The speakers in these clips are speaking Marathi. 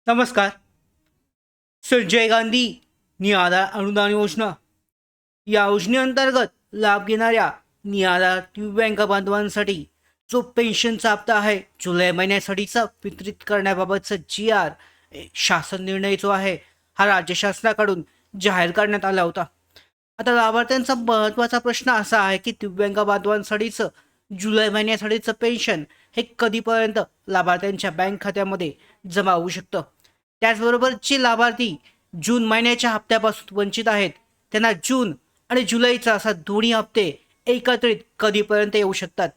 नमस्कार. संजय गांधी निराधार अनुदान योजना या योजनेअंतर्गत लाभ घेणाऱ्या निराधार दिव्यांग बांधवांसाठी जो पेन्शनचा हप्ता आहे जुलै महिन्यासाठीचा वितरित करण्याबाबतचा GR शासन निर्णय जो आहे हा राज्य शासनाकडून जाहीर करण्यात आला होता. आता लाभार्थ्यांचा महत्त्वाचा प्रश्न असा आहे की दिव्यांग बांधवांसाठीचं जुलै महिन्यासाठीचं पेन्शन हे कधीपर्यंत लाभार्थ्यांच्या बँक खात्यामध्ये जमा होऊ शकतं. त्याचबरोबर जे लाभार्थी जून महिन्याच्या हप्त्यापासून वंचित आहेत त्यांना जून आणि जुलैचा असा दोन्ही हप्ते एकत्रित कधीपर्यंत येऊ शकतात.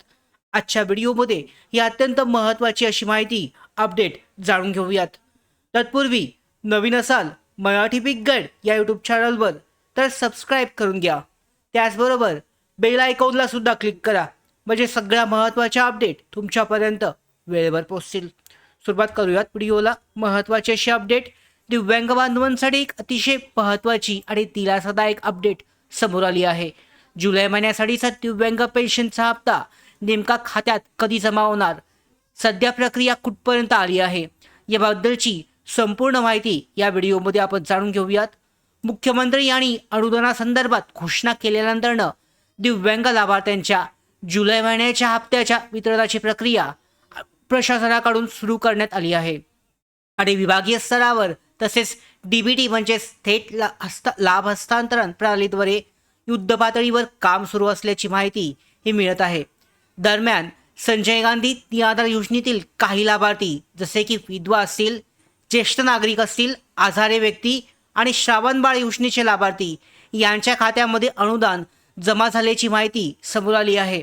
आजच्या व्हिडिओमध्ये ही अत्यंत महत्त्वाची अशी माहिती अपडेट जाणून घेऊयात. तत्पूर्वी नवीन असाल मराठी बिग गाईड या यूट्यूब चॅनलवर तर सबस्क्राईब करून घ्या. त्याचबरोबर बेल आयकॉनला सुद्धा क्लिक करा म्हणजे सगळ्या महत्त्वाच्या अपडेट तुमच्यापर्यंत वेळेवर पोहोचतील. सुरुवात करूयात व्हिडिओला. महत्त्वाची अशी अपडेट दिव्यांग बांधवांसाठी एक अतिशय महत्त्वाची आणि दिलासादायक अपडेट समोर आली आहे. जुलै महिन्यासाठीचा दिव्यांग पेन्शनचा हप्ता नेमका खात्यात कधी जमा होणार, सध्या प्रक्रिया कुठपर्यंत आली आहे याबद्दलची संपूर्ण माहिती या व्हिडिओमध्ये आपण जाणून घेऊयात. मुख्यमंत्री यांनी अनुदानासंदर्भात घोषणा केल्यानंतरनं दिव्यांग लाभार्थ्यांच्या जुलै महिन्याच्या हप्त्याच्या वितरणाची प्रक्रिया प्रशासनाकडून सुरू करण्यात आली आहे आणि विभागीय स्तरावर तसेच DBT म्हणजेच थेट लाभ हस्तांतरण प्रणालीद्वारे युद्धपातळीवर काम सुरू असल्याची माहिती ही मिळत आहे. दरम्यान संजय गांधी निराधार योजनेतील काही लाभार्थी जसे की विधवा असतील, ज्येष्ठ नागरिक असतील, आजारी व्यक्ती आणि श्रावणबाळ योजनेचे लाभार्थी यांच्या खात्यामध्ये अनुदान जमा झाल्याची माहिती समोर आली आहे.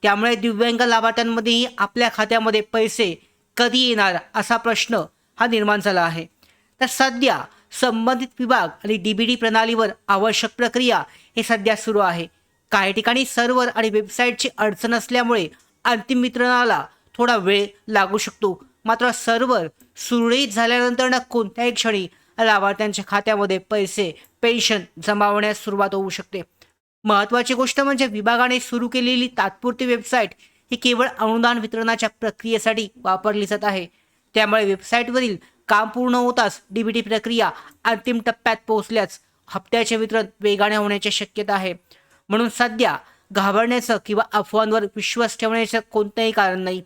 त्यामुळे दिव्यांग लाभार्थ्यांमध्येही आपल्या खात्यामध्ये पैसे कधी येणार असा प्रश्न हा निर्माण झाला आहे. तर सध्या संबंधित विभाग आणि DBT प्रणालीवर आवश्यक प्रक्रिया हे सध्या सुरू आहे. काही ठिकाणी सर्व्हर आणि वेबसाईटची अडचण असल्यामुळे अंतिम वितरणाला थोडा वेळ लागू शकतो. मात्र सर्व्हर सुरळीत झाल्यानंतर कोणत्याही क्षणी लाभार्थ्यांच्या खात्यामध्ये पैसे पेन्शन जमा होण्यास सुरुवात होऊ शकते. महत्त्वाची गोष्ट म्हणजे विभागाने सुरू केलेली तात्पुरती वेबसाईट ही केवळ अनुदान वितरणाच्या प्रक्रियेसाठी वापरली जात आहे. त्यामुळे वेबसाईटवरील काम पूर्ण होताच DBT प्रक्रिया अंतिम टप्प्यात पोहोचल्यास हप्त्याचे वितरण वेगाने होण्याची शक्यता आहे. म्हणून सध्या घाबरण्याचं किंवा अफवांवर विश्वास ठेवण्याचं कोणतंही कारण नाही.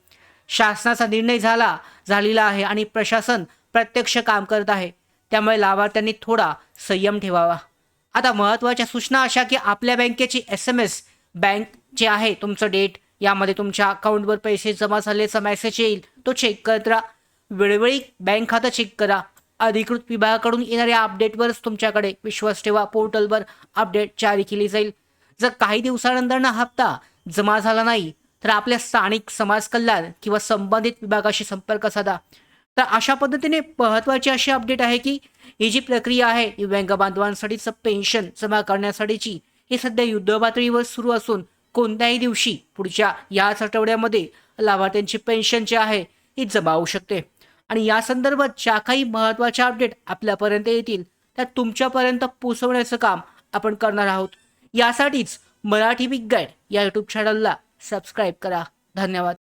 शासनाचा निर्णय झालेला आहे आणि प्रशासन प्रत्यक्ष काम करत आहे. त्यामुळे लाभार्थ्यांनी थोडा संयम ठेवावा. आता महत्त्वाच्या सूचना अशा की आपल्या बँकेची SMS बँक जे आहे तुमचं डेट यामध्ये तुमच्या अकाउंटवर पैसे जमा झाल्याचा मेसेज येईल, तो चेक करत राहा. वेळोवेळी बँक खातं चेक करा. अधिकृत विभागाकडून येणाऱ्या अपडेटवरच तुमच्याकडे विश्वास ठेवा. पोर्टलवर अपडेट जारी केली जाईल. जर काही दिवसानंतर हप्ता जमा झाला नाही तर आपल्या स्थानिक समाज कल्याण किंवा संबंधित विभागाशी संपर्क साधा. तर अशा पद्धतीने महत्त्वाची अशी अपडेट आहे की ही जी प्रक्रिया आहे दिव्यांग बांधवांसाठीचं पेन्शन जमा करण्यासाठीची ही सध्या युद्धपातळीवर सुरू असून कोणत्याही दिवशी पुढच्या याच आठवड्यामध्ये लाभार्थ्यांची पेन्शन जी आहे ही जमा होऊ शकते. आणि या संदर्भात ज्या काही महत्त्वाच्या अपडेट आपल्यापर्यंत येतील त्या तुमच्यापर्यंत पोहोचवण्याचं काम आपण करणार आहोत. यासाठीच मराठी बिग गाईड या यूट्यूब चॅनलला सबस्क्राईब करा. धन्यवाद.